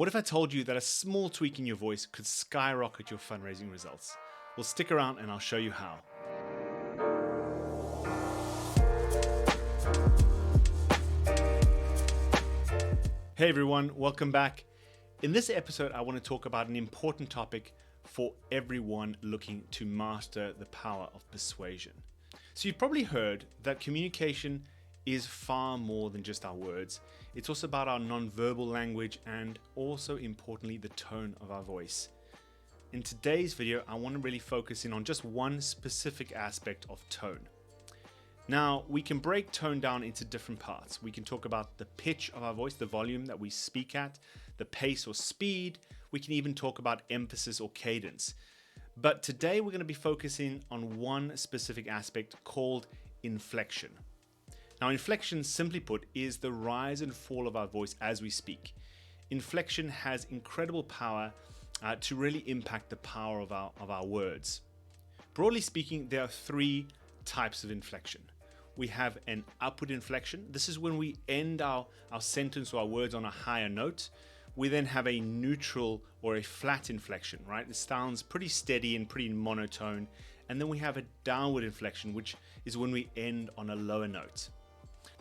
What if I told you that a small tweak in your voice could skyrocket your fundraising results? Well, stick around and I'll show you how. Hey everyone, welcome back. In this episode, I want to talk about an important topic for everyone looking to master the power of persuasion. So you've probably heard that communication is far more than just our words. It's also about our non-verbal language and also importantly, the tone of our voice. In today's video, I want to really focus in on just one specific aspect of tone. Now, we can break tone down into different parts. We can talk about the pitch of our voice, the volume that we speak at, the pace or speed. We can even talk about emphasis or cadence. But today we're going to be focusing on one specific aspect called inflection. Now, inflection, simply put, is the rise and fall of our voice as we speak. Inflection has incredible power to really impact the power of our words. Broadly speaking, there are three types of inflection. We have an upward inflection. This is when we end our sentence or our words on a higher note. We then have a neutral or a flat inflection, right? It sounds pretty steady and pretty monotone. And then we have a downward inflection, which is when we end on a lower note.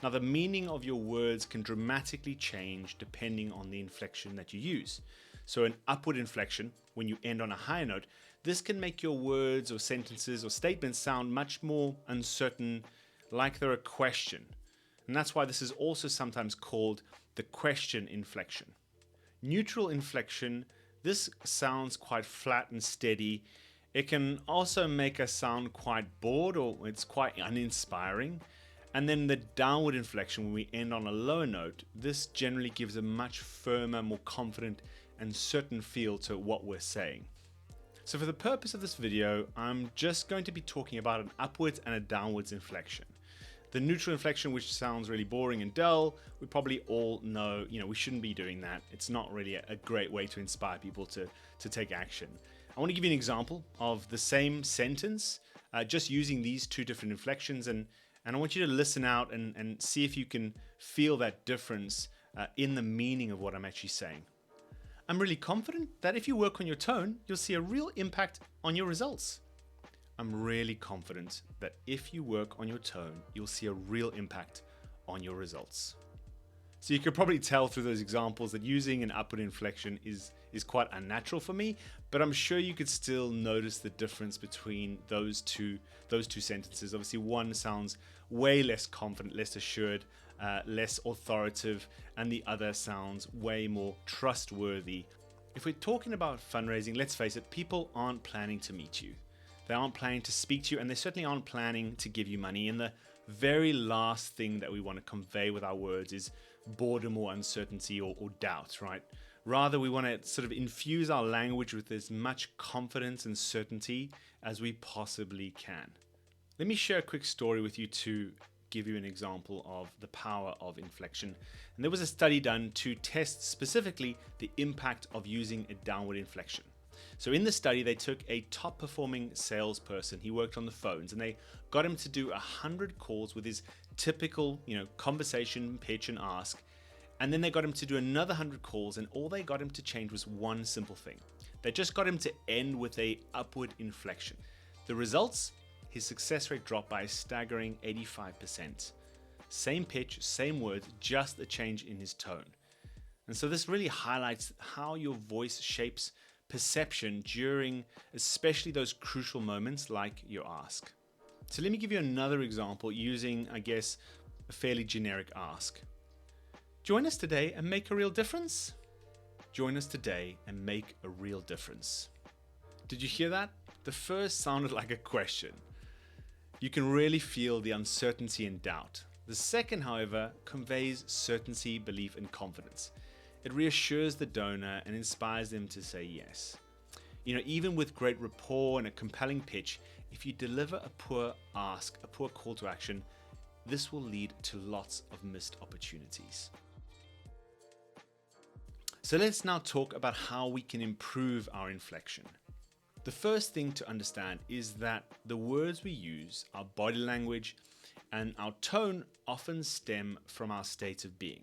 Now, the meaning of your words can dramatically change depending on the inflection that you use. So an upward inflection, when you end on a higher note, this can make your words or sentences or statements sound much more uncertain, like they're a question. And that's why this is also sometimes called the question inflection. Neutral inflection, this sounds quite flat and steady. It can also make us sound quite bored or it's quite uninspiring. And then the downward inflection, when we end on a lower note, this generally gives a much firmer, more confident and certain feel to what we're saying. So for the purpose of this video, I'm just going to be talking about an upwards and a downwards inflection. The neutral inflection, which sounds really boring and dull, we probably all know, we shouldn't be doing that. It's not really a great way to inspire people to take action. I want to give you an example of the same sentence, just using these two different inflections, and I want you to listen out and see if you can feel that difference in the meaning of what I'm actually saying. I'm really confident that if you work on your tone, you'll see a real impact on your results. I'm really confident that if you work on your tone, you'll see a real impact on your results. So you could probably tell through those examples that using an upward inflection is quite unnatural for me, but I'm sure you could still notice the difference between those two sentences. Obviously, one sounds way less confident, less assured, less authoritative, and the other sounds way more trustworthy. If we're talking about fundraising, let's face it, people aren't planning to meet you. They aren't planning to speak to you, and they certainly aren't planning to give you money. And the very last thing that we want to convey with our words is boredom or uncertainty or doubt, right? Rather, we want to sort of infuse our language with as much confidence and certainty as we possibly can. Let me share a quick story with you to give you an example of the power of inflection. And there was a study done to test specifically the impact of using a downward inflection. So in the study, they took a top performing salesperson. He worked on the phones and they got him to do 100 calls with his typical, conversation, pitch and ask. And then they got him to do another 100 calls, and all they got him to change was one simple thing. They just got him to end with a upward inflection. The results, his success rate dropped by a staggering 85%. Same pitch, same words, just a change in his tone. And so this really highlights how your voice shapes perception during especially those crucial moments like your ask. So let me give you another example using, a fairly generic ask. Join us today and make a real difference? Join us today and make a real difference. Did you hear that? The first sounded like a question. You can really feel the uncertainty and doubt. The second, however, conveys certainty, belief, and confidence. It reassures the donor and inspires them to say yes. Even with great rapport and a compelling pitch, if you deliver a poor ask, a poor call to action, this will lead to lots of missed opportunities. So let's now talk about how we can improve our inflection. The first thing to understand is that the words we use, our body language, and our tone often stem from our state of being.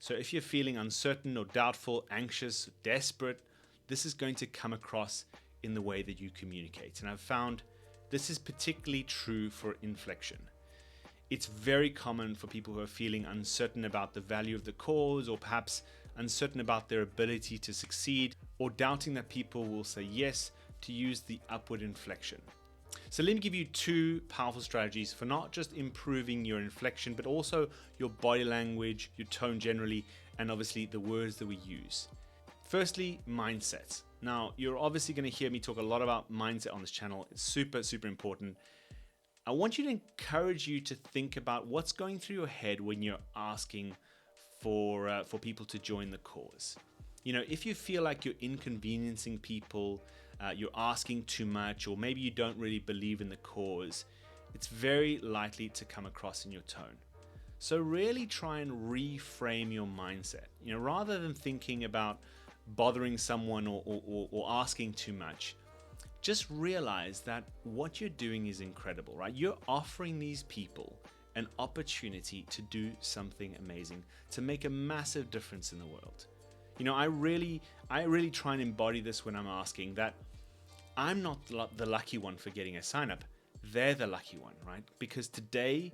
So if you're feeling uncertain or doubtful, anxious, desperate, this is going to come across in the way that you communicate. And I've found this is particularly true for inflection. It's very common for people who are feeling uncertain about the value of the cause, or perhaps uncertain about their ability to succeed, or doubting that people will say yes, to use the upward inflection. So let me give you two powerful strategies for not just improving your inflection, but also your body language, your tone generally, and obviously the words that we use. Firstly, mindset. Now, you're obviously going to hear me talk a lot about mindset on this channel. It's super, super important. I want you to encourage you to think about what's going through your head when you're asking for people to join the cause. You know, if you feel like you're inconveniencing people, you're asking too much, or maybe you don't really believe in the cause, it's very likely to come across in your tone. So really try and reframe your mindset. You know, rather than thinking about bothering someone or asking too much, just realize that what you're doing is incredible, right? You're offering these people an opportunity to do something amazing, to make a massive difference in the world. You know, I really try and embody this when I'm asking, that I'm not the lucky one for getting a sign up. They're the lucky one, right? Because today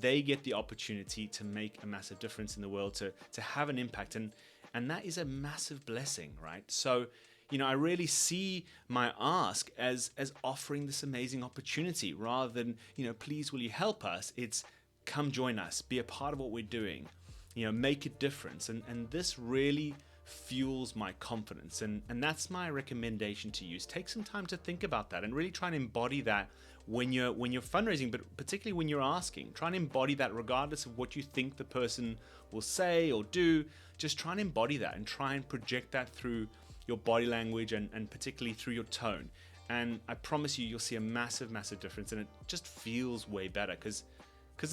they get the opportunity to make a massive difference in the world, to have an impact. And that is a massive blessing, right? So, you know, I really see my ask as offering this amazing opportunity, rather than, you know, please will you help us? It's come join us, be a part of what we're doing, you know, make a difference. And this really fuels my confidence. And that's my recommendation to you, is take some time to think about that and really try and embody that when you're fundraising, but particularly when you're asking. Try and embody that regardless of what you think the person will say or do. Just try and embody that and try and project that through your body language and particularly through your tone. And I promise you, you'll see a massive, massive difference, and it just feels way better because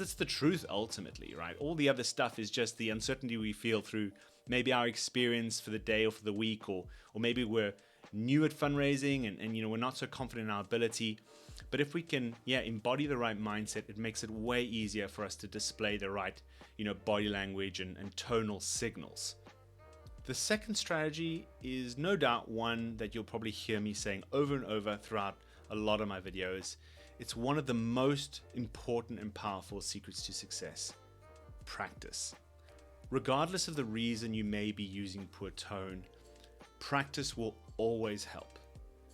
it's the truth ultimately, right? All the other stuff is just the uncertainty we feel through maybe our experience for the day or for the week, or maybe we're new at fundraising and you know, we're not so confident in our ability. But if we can, embody the right mindset, it makes it way easier for us to display the right, you know, body language and tonal signals. The second strategy is no doubt one that you'll probably hear me saying over and over throughout a lot of my videos. It's one of the most important and powerful secrets to success: practice. Regardless of the reason you may be using poor tone, practice will always help.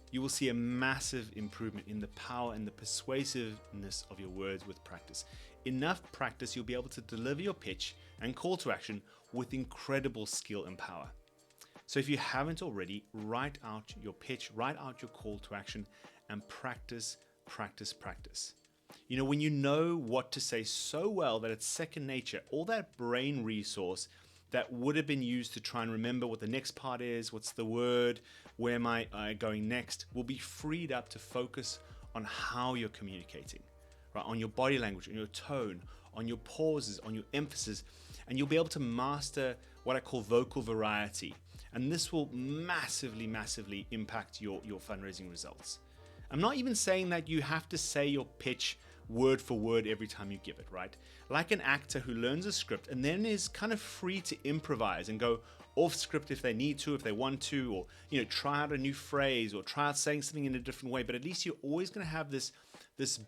You will see a massive improvement in the power and the persuasiveness of your words with practice. Enough practice, you'll be able to deliver your pitch and call to action with incredible skill and power. So if you haven't already, write out your pitch, write out your call to action, and practice, practice, practice. You know, when you know what to say so well that it's second nature, all that brain resource that would have been used to try and remember what the next part is, what's the word, where am I going next, will be freed up to focus on how you're communicating, right? On your body language, on your tone, on your pauses, on your emphasis, and you'll be able to master what I call vocal variety. And this will massively, massively impact your fundraising results. I'm not even saying that you have to say your pitch word for word every time you give it, right? Like an actor who learns a script and then is kind of free to improvise and go off script if they need to, if they want to, or, you know, try out a new phrase or try out saying something in a different way. But at least you're always going to have this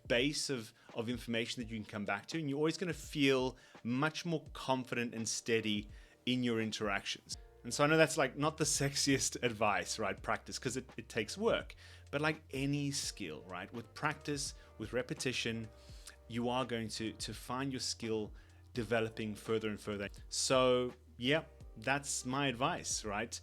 base of information that you can come back to, and you're always going to feel much more confident and steady in your interactions. And so I know that's like not the sexiest advice, right? Practice, because it takes work. But like any skill, right? With practice, with repetition, you are going to find your skill developing further and further. So yeah, that's my advice, right?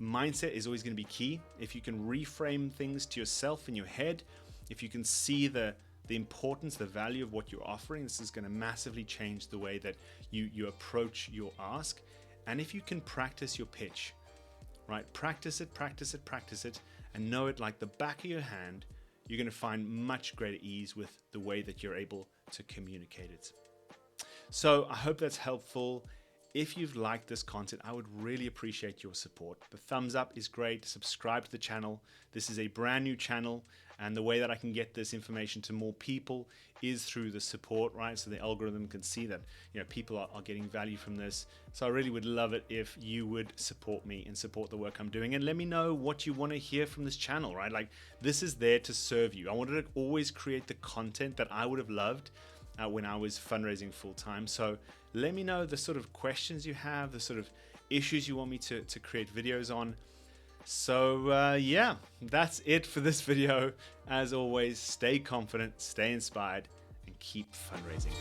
Mindset is always going to be key. If you can reframe things to yourself in your head, if you can see the importance, the value of what you're offering, this is going to massively change the way that you approach your ask. And if you can practice your pitch, right? Practice it, practice it, practice it, and know it like the back of your hand, you're going to find much greater ease with the way that you're able to communicate it. So I hope that's helpful. if you've liked this content, I would really appreciate your support. The thumbs up is great. Subscribe to the channel. This is a brand new channel, and the way that I can get this information to more people is through the support, right? So the algorithm can see that, you know, people are getting value from this. So I really would love it if you would support me and support the work I'm doing, and let me know what you want to hear from this channel, right? Like, this is there to serve you. I wanted to always create the content that I would have loved when I was fundraising full time. So let me know the sort of questions you have, the sort of issues you want me to create videos on. So yeah, that's it for this video. As always, stay confident, stay inspired, and keep fundraising.